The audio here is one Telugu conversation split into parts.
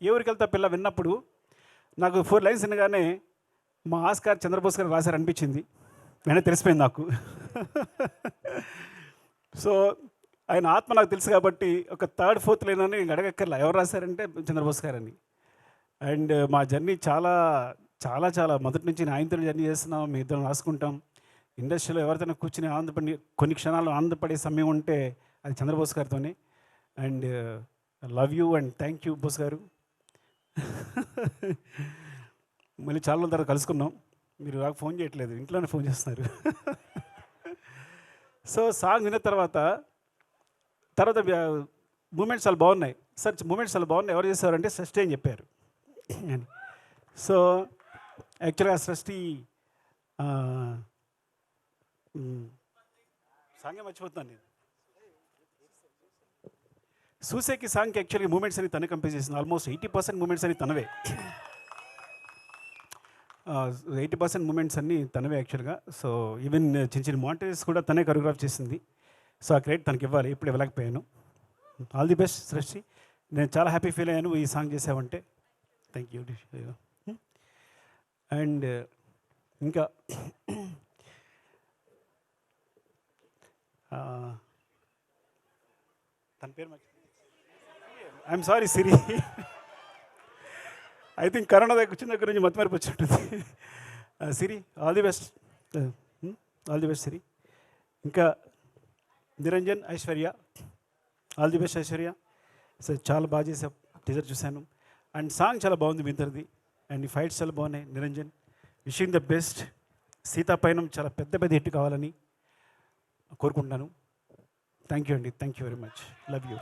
ఏ ఊరికెళ్తా పిల్ల విన్నప్పుడు నాకు 4 లైన్స్ వినగానే మా ఆస్కార్ చంద్రబోస్ గారు రాశారు అనిపించింది. వెంటనే తెలిసిపోయింది నాకు. సో ఆయన ఆత్మ నాకు తెలుసు కాబట్టి ఒక థర్డ్, ఫోర్త్ లైన్ అని నేను అడగక్కర్లా. ఎవరు రాశారంటే చంద్రబోస్ గారని. అండ్ మా జర్నీ చాలా చాలా చాలా మొదటి నుంచి నేను ఆయనతో జర్నీ చేస్తున్నాం. మీ ఇద్దరం రాసుకుంటాం. ఇండస్ట్రీలో ఎవరితోనే కూర్చుని ఆనందపడి కొన్ని క్షణాలు ఆనందపడే సమయం ఉంటే అది చంద్రబోస్ గారితోనే. And love you and thank you Bose గారు. మళ్ళీ చాలా రోజుల తర్వాత కలుసుకున్నాం. మీరు నాకు ఫోన్ చేయట్లేదు, ఇంట్లోనే ఫోన్ చేస్తున్నారు. సో సాంగ్ విన్న తర్వాత మూమెంట్స్ చాలా బాగున్నాయి సార్. మూమెంట్స్ చాలా బాగున్నాయి. ఎవరు చేశారంటే సృష్టి అని చెప్పారు. సో యాక్చువల్గా సృష్టి సాంగే మర్చిపోతున్నాను నేను. సూసేకి సాంగ్కి యాక్చువల్గా మూమెంట్స్ అని తనే కంపోజ్ చేసింది. ఆల్మోస్ట్ 80% మూమెంట్స్ అని తనవే. 80% మూమెంట్స్ అన్నీ తనవే యాక్చువల్గా. సో ఈవెన్ చిన్న చిన్న మాంటేజెస్ కూడా తనే కొరియోగ్రాఫ్ చేసింది. సో ఆ క్రెడిట్ తనకి ఇవ్వాలి. ఇప్పుడు ఇవ్వలేకపోయాను. ఆల్ ది బెస్ట్ సృష్టి. నేను చాలా హ్యాపీ ఫీల్ అయ్యాను ఈ సాంగ్ చేసావంటే. Thank you. అండ్ ఇంకా తన పేరు I'm sorry Siri. I think corona వచ్చిన దగ్గర నుంచి మతిమరిపి వచ్చినట్టుంది. Siri all the best. All the best Siri. ఇంకా Niranjan, Aishwarya all the best Aishwarya. So చాలా బాగా చేసావు. టీజర్ చూశాను. అండ్ సాంగ్ చాలా బాగుంది మీ ఇద్దరిది. అండ్ ఈ ఫైట్స్ చాలా బాగున్నాయి. Niranjan wishing the best. Seethapayanam చాలా పెద్ద పెద్ద హిట్ కావాలని కోరుకుంటున్నాను. థ్యాంక్ యూ అండి. Thank you very much. Love you.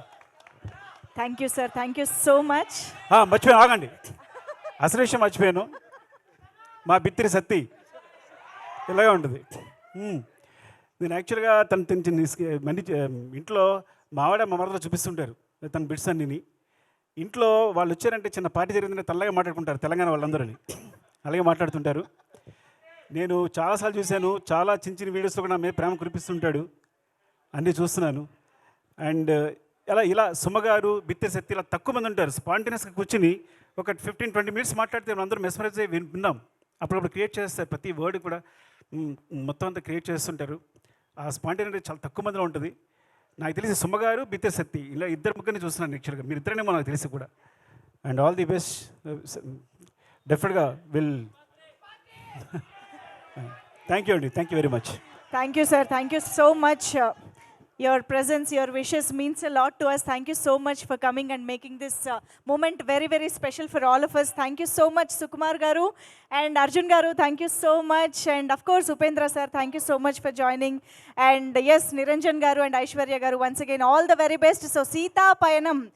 Thank you sir. Thank you so much. మర్చిపోయాను, ఆగండి. అసలు విషయం మర్చిపోయాను. మా బిత్తిరి సత్తి ఇలాగే ఉంటుంది. నేను యాక్చువల్గా మంది ఇంట్లో మావాడ మా మరదలో చూపిస్తుంటారు తన బిట్స్ అన్నిని. ఇంట్లో వాళ్ళు వచ్చారంటే చిన్న పార్టీ జరిగిందంటే తెల్లగా మాట్లాడుకుంటారు తెలంగాణ వాళ్ళందరూ. అలాగే మాట్లాడుతుంటారు. నేను చాలాసార్లు చూశాను. చాలా చిన్న చిన్న వీడియోస్లో కూడా నా మీద ప్రేమ కురిపిస్తుంటాడు. అన్నీ చూస్తున్నాను. అండ్ ఇలా సుమగారు, బిత్తిరి సత్తి ఇలా తక్కువ మంది ఉంటారు. స్పాంటేనియస్గా కూర్చుని ఒక 15-20 మినిట్స్ మాట్లాడితే మనం అందరూ మెస్మరైజ్ అయ్యి విన్నాం. అప్పుడప్పుడు క్రియేట్ చేస్తారు. ప్రతి వర్డ్ కూడా మొత్తం అంతా క్రియేట్ చేస్తుంటారు. ఆ స్పాంటేనిటీ చాలా తక్కువ మందిలో ఉంటుంది. నాకు తెలిసి సుమగారు, బిత్తిరి సత్తి ఇలా ఇద్దరు ముగ్గురిని చూస్తున్నాను యాక్చువల్గా. మీరు ఇద్దరేమో నాకు తెలిసి కూడా. And all the best. డెఫినెట్గా విల్. థ్యాంక్ యూ అండి. Thank you very much. Thank you sir. Thank you so much. Your presence, your wishes means a lot to us. Thank you so much for coming and making this moment very, very special for all of us. Thank you so much, Sukumar Garu and Arjun Garu. Thank you so much. And of course, Upendra sir, thank you so much for joining. And yes, Niranjan Garu and Aishwarya Garu, once again, all the very best. So, Sita Payanam.